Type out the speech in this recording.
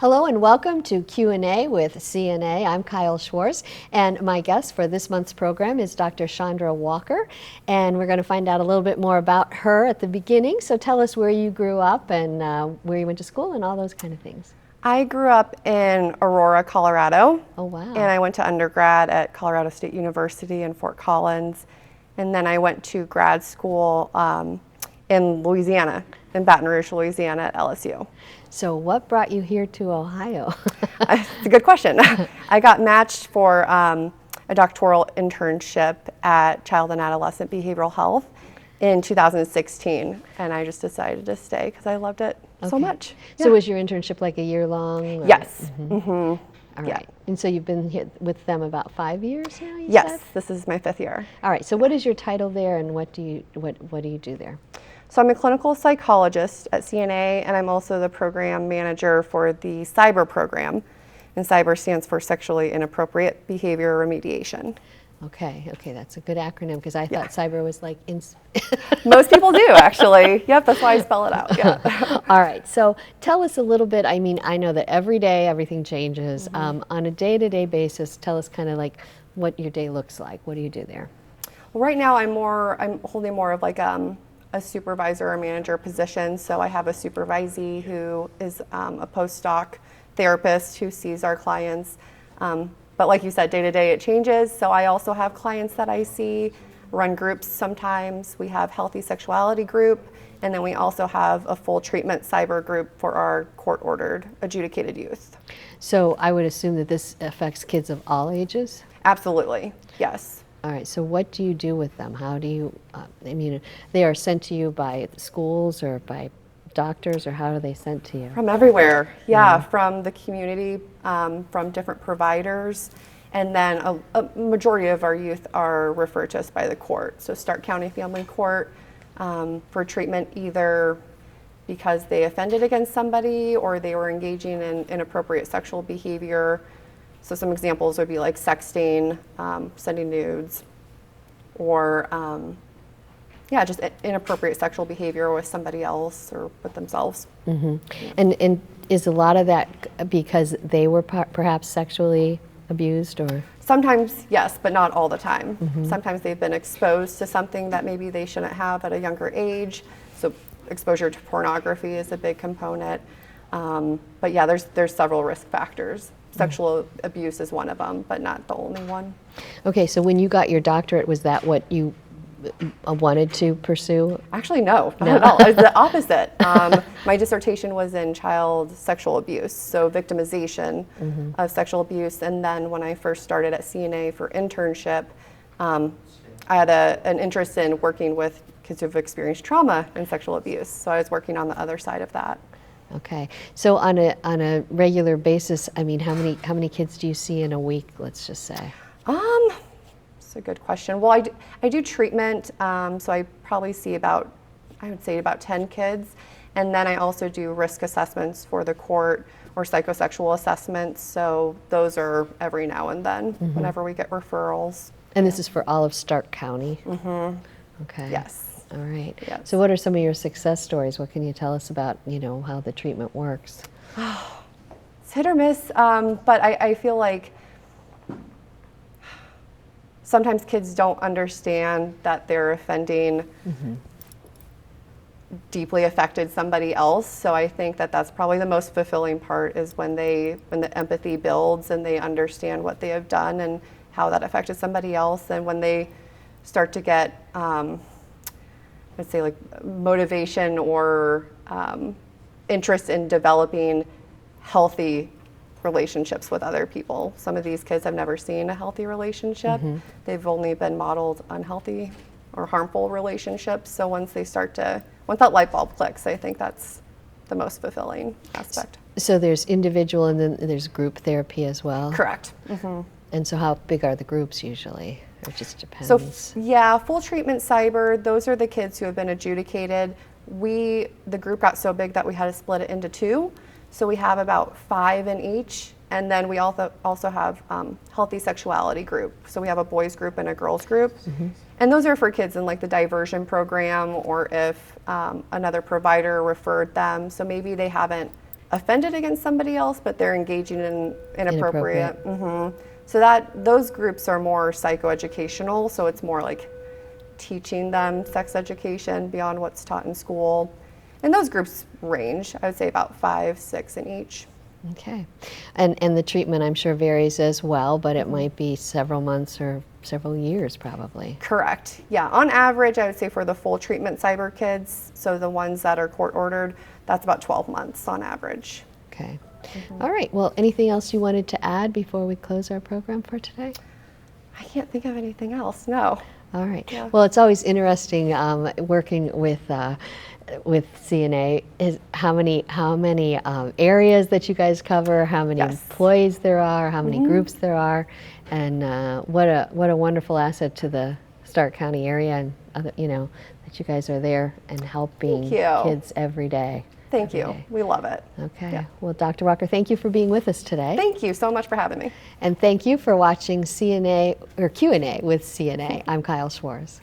Hello and welcome to Q&A with CNA. I'm Kyle Schwartz, and my guest for this month's program is Dr. Seandra Walker, and we're going to find out a little bit more about her at the beginning. So tell us where you grew up and where you went to school and all those kind of things. I grew up in Aurora, Colorado. Oh, wow. And I went to undergrad at Colorado State University in Fort Collins. And then I went to grad school in Louisiana, in Baton Rouge, Louisiana at LSU. So what brought you here to Ohio? It's a good question. I got matched for a doctoral internship at Child and Adolescent Behavioral Health in 2016, and I just decided to stay because I loved it so much. So was your internship like a year long? Or? Yes. All right. And so you've been here with them about 5 years now, you Yes, said? this is my 5th year. All right. So what is your title there, and what do you do there? So I'm a clinical psychologist at CNA, and I'm also the program manager for the SIBR program. And SIBR stands for Sexually Inappropriate Behavior Remediation. Okay, that's a good acronym because I thought SIBR was like... Most people do, actually. Yep, that's why I spell it out. Yeah. All right, so tell us a little bit. I mean, I know that every day everything changes. On a day-to-day basis, tell us kind of like what your day looks like. What do you do there? Well, right now I'm holding more of like a supervisor or manager position. So I have a supervisee who is a postdoc therapist who sees our clients. But like you said, day to day it changes. So I also have clients that I see, run groups sometimes. We have healthy sexuality group, and then we also have a full treatment SIBR group for our court-ordered adjudicated youth. So I would assume that this affects kids of all ages? Absolutely, yes. All right, so what do you do with them? How do you, I mean, they are sent to you by schools or by doctors, or how are they sent to you? From everywhere, yeah, from the community, from different providers, and then a majority of our youth are referred to us by the court. So Stark County Family Court for treatment, either because they offended against somebody or they were engaging in inappropriate sexual behavior. So some examples would be like sexting, sending nudes, or just inappropriate sexual behavior with somebody else or with themselves. And is a lot of that because they were perhaps sexually abused, or? Sometimes, yes, but not all the time. Sometimes they've been exposed to something that maybe they shouldn't have at a younger age. So exposure to pornography is a big component. But yeah, there's several risk factors. Sexual abuse is one of them, but not the only one. Okay, so when you got your doctorate, was that what you wanted to pursue? Actually, no, not at all. It was the opposite. My dissertation was in child sexual abuse, so victimization of sexual abuse. And then when I first started at CNA for internship, I had an interest in working with kids who've experienced trauma and sexual abuse. So I was working on the other side of that. Okay, so on a regular basis, I mean, how many kids do you see in a week? Let's just say. That's a good question. Well, I do treatment, so I probably see about 10 kids, and then I also do risk assessments for the court or psychosexual assessments. So those are every now and then, whenever we get referrals. And this is for all of Stark County. Okay. Yes. All right. Yes. So what are some of your success stories? What can you tell us about, how the treatment works? It's hit or miss, but I feel like sometimes kids don't understand that they're offending deeply affected somebody else. So I think that that's probably the most fulfilling part, is when the empathy builds and they understand what they have done and how that affected somebody else, and when they start to get let's say like motivation or interest in developing healthy relationships with other people. Some of these kids have never seen a healthy relationship. They've only been modeled unhealthy or harmful relationships. So once that light bulb clicks, I think that's the most fulfilling aspect. So there's individual and then there's group therapy as well? Correct. And so how big are the groups usually? Or it just depends? So yeah, full treatment SIBR, those are the kids who have been adjudicated. The group got so big that we had to split it into 2. So we have about 5 in each. And then we also have healthy sexuality group. So we have a boys group and a girls group. And those are for kids in like the diversion program, or if another provider referred them. So maybe they haven't offended against somebody else, but they're engaging in inappropriate. Inappropriate. So that those groups are more psychoeducational, so it's more like teaching them sex education beyond what's taught in school. And those groups range, I would say about 5, 6 in each. Okay. And the treatment, I'm sure, varies as well, but it might be several months or several years probably. Correct. Yeah, on average, I would say for the full treatment SIBR kids, so the ones that are court ordered, that's about 12 months on average. Okay. All right. Well, anything else you wanted to add before we close our program for today? I can't think of anything else, no. All right. Yeah. Well, it's always interesting working with CNA. Is how many areas that you guys cover, how many Yes. employees there are, how many groups there are, and what a wonderful asset to the Stark County area, and other, that you guys are there and helping Thank you. kids every day. Thank every you. day. We love it. Okay. Yeah. Well, Dr. Walker, thank you for being with us today. Thank you so much for having me. And thank you for watching CNA or Q&A with CNA. I'm Kyle Schwarz.